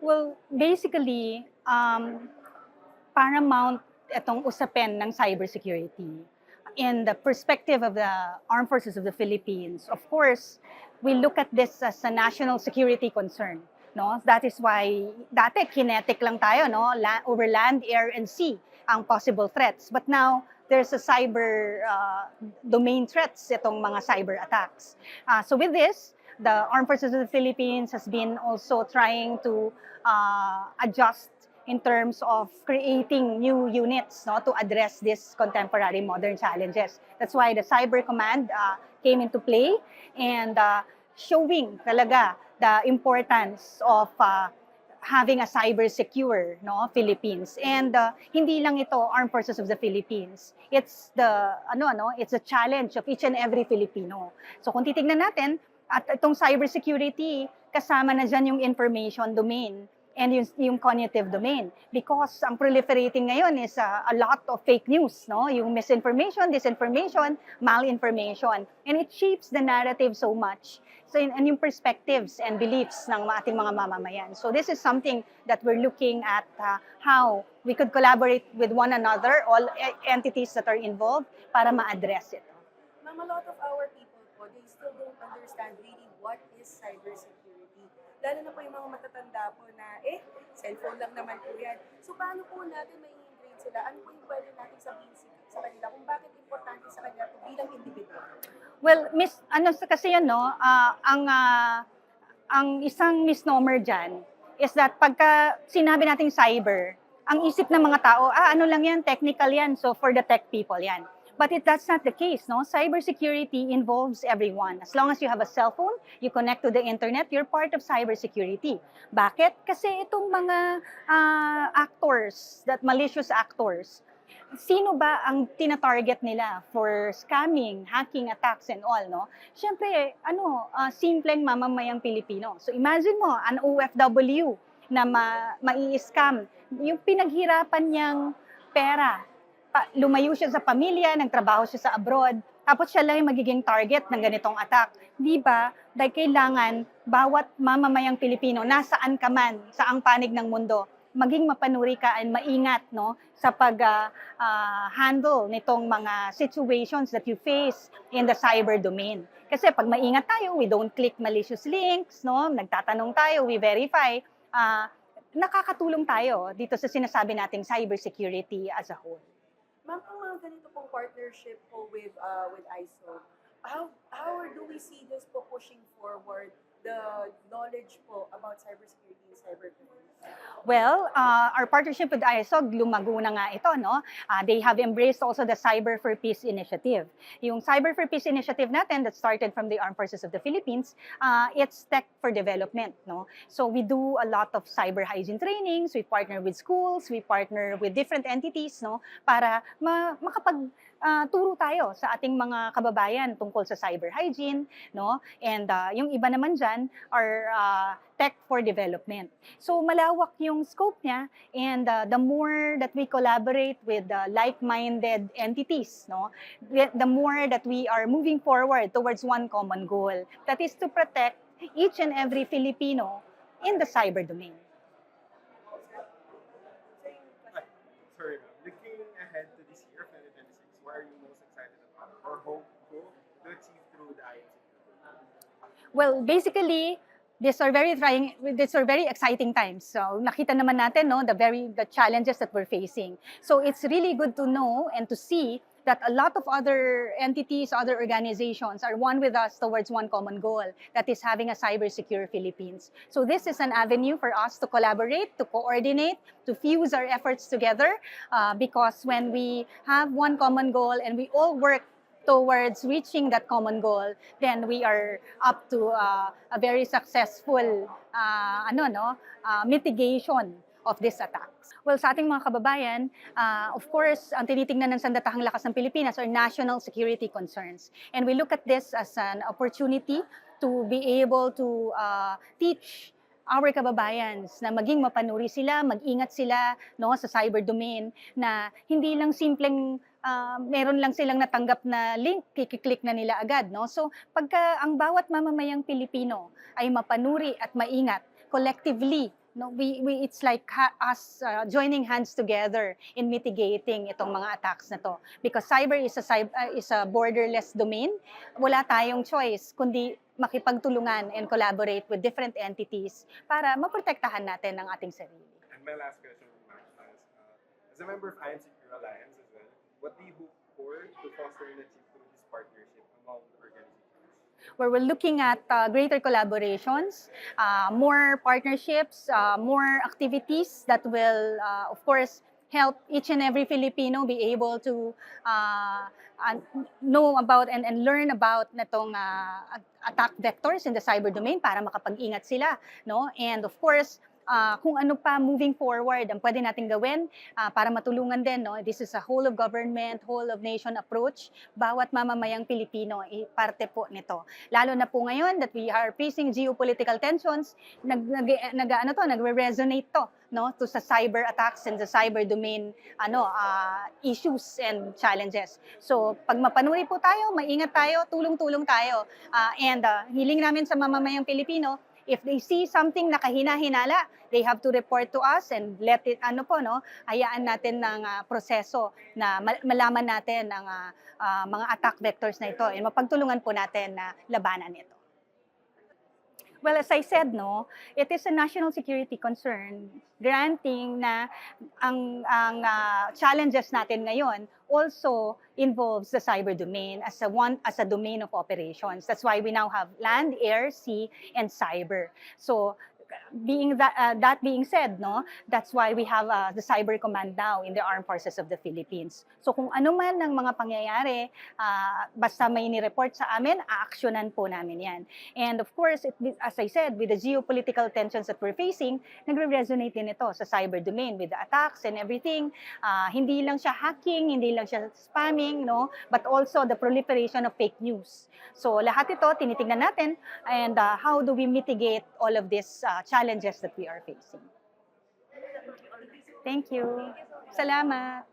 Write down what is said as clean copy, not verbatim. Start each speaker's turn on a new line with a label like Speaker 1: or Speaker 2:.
Speaker 1: Well, basically, paramount itong usapin ng cybersecurity. In the perspective of the Armed Forces of the Philippines, of course, we look at this as a national security concern. No? That is why dati kinetic lang tayo, no? Over land, air, and sea ang possible threats. But now, there's a cyber domain threats, itong mga cyber attacks. So with this, the Armed Forces of the Philippines has been also trying to adjust in terms of creating new units, no, to address these contemporary modern challenges. That's why the Cyber Command came into play and showing talaga the importance of having a cyber secure, no, Philippines. And hindi lang ito Armed Forces of the Philippines. It's the it's a challenge of each and every Filipino. So kung titingnan natin at itong cybersecurity, kasama na dyan yung information domain and yung cognitive domain. Because ang proliferating ngayon is a lot of fake news, no? Yung misinformation, disinformation, malinformation. And it shapes the narrative so much. So, and yung perspectives and beliefs ng ating mga mamamayan. So this is something that we're looking at how we could collaborate with one another, all entities that are involved, para ma-address it.
Speaker 2: Ma'am, a lot of our people po, they still don't understand really what is cybersecurity. Lalo na po yung mga matatanda po na, cellphone lang naman po yan. So paano po natin may ingrain sila? Ano po yung pwede natin sabihin sa kanila kung bakit importante sa kanila po bilang individual?
Speaker 1: Well, kasi yan, no, ang isang misnomer dyan is that pagka sinabi nating cyber, ang isip ng mga tao, ano lang yan, technical yan, so for the tech people yan. But that's not the case, no? Cybersecurity involves everyone. As long as you have a cell phone, you connect to the internet, you're part of cybersecurity. Bakit? Kasi itong mga actors, malicious actors, sino ba ang tina-target nila for scamming, hacking attacks and all, no? Siyempre, simpleng mamamayang Pilipino. So imagine mo, an OFW na mai-scam, yung pinaghirapan niyang pera, lumayo siya sa pamilya, nagtrabaho siya sa abroad, tapos siya lang yung magiging target ng ganitong attack. Di ba? Dahil kailangan bawat mamamayang Pilipino, nasaan ka man, saang panig ng mundo, maging mapanuri ka and maingat, no, sa pag-handle nitong mga situations that you face in the cyber domain. Kasi pag maingat tayo, we don't click malicious links, no, nagtatanong tayo, we verify, nakakatulong tayo dito sa sinasabi nating cybersecurity as a whole.
Speaker 2: Ma'am, kung mga ganito pong partnership po with ISO, how do we see this po pushing forward the knowledge po about cybersecurity and cybercrime?
Speaker 1: Well, our partnership with ISOG, lumago na nga ito, no? They have embraced also the Cyber for Peace initiative. Yung Cyber for Peace initiative natin that started from the Armed Forces of the Philippines, it's tech for development, no? So we do a lot of cyber hygiene trainings, we partner with schools, we partner with different entities, no? Para turo tayo sa ating mga kababayan tungkol sa cyber hygiene, no? And yung iba naman dyan are tech for development. So malawak yung scope niya, and the more that we collaborate with like-minded entities, no, the more that we are moving forward towards one common goal, that is to protect each and every Filipino in the cyber domain.
Speaker 3: Sorry, looking ahead to this year, 2026, what are you most excited about or hope to achieve through the INC?
Speaker 1: Well, basically, these are very exciting times. So nakita naman natin, no, the challenges that we're facing. So it's really good to know and to see that a lot of other entities, other organizations are one with us towards one common goal, that is having a cyber-secure Philippines. So this is an avenue for us to collaborate, to coordinate, to fuse our efforts together, because when we have one common goal and we all work towards reaching that common goal, then we are up to a very successful mitigation of these attacks. Well, sa ating mga kababayan, of course, ang tinitingnan ng Sandatahang Lakas ng Pilipinas are national security concerns. And we look at this as an opportunity to be able to teach our kababayans na maging mapanuri sila, mag-ingat sila, no, sa cyber domain, na hindi lang simpleng meron lang silang natanggap na link, kikiklik na nila agad, no? So pagka ang bawat mamamayang Pilipino ay mapanuri at maingat collectively, No, it's like us joining hands together in mitigating itong mga attacks na to. Because cyber is a borderless domain. Wala tayong choice kundi makipagtulungan and collaborate with different entities para maprotektahan natin ang ating sarili.
Speaker 3: And my last question, Max, as a member of IMCQ Alliance as well, what do you hope for to foster and achieve through this partnership among organizations?
Speaker 1: Where we're looking at greater collaborations, more partnerships, more activities that will, of course, help each and every Filipino be able to know about and learn about natong attack vectors in the cyber domain para makapag-ingat sila, no? And of course, kung ano pa moving forward ang pwede nating gawin para matulungan din, no? This is a whole of government, whole of nation approach. Bawat mamamayang Pilipino ay parte po nito. Lalo na po ngayon that we are facing geopolitical tensions, nagre-resonate to, no? To sa cyber attacks and the cyber domain issues and challenges. So, pag mapanuri po tayo, maingat tayo, tulong-tulong tayo. And hiling namin sa mamamayang Pilipino, if they see something na kahina-hinala, they have to report to us and let it, hayaan natin ng proseso na malaman natin ang mga attack vectors na ito and mapagtulungan po natin na labanan ito. Well, as I said, no, it is a national security concern, granting na ang challenges natin ngayon also involves the cyber domain as a domain of operations. That's why we now have land, air, sea, and cyber. So, that being said, no, that's why we have the Cyber Command now in the Armed Forces of the Philippines. So kung ano man ang mga pangyayari, basta may ni-report sa amin, aaksyonan po namin yan. And of course, as I said, with the geopolitical tensions that we're facing, nagre-resonate din ito sa cyber domain with the attacks and everything. Hindi lang siya hacking, hindi lang siya spamming, no, but also the proliferation of fake news. So lahat ito tinitingnan natin and how do we mitigate all of these challenges that we are facing. Thank you. Salamat.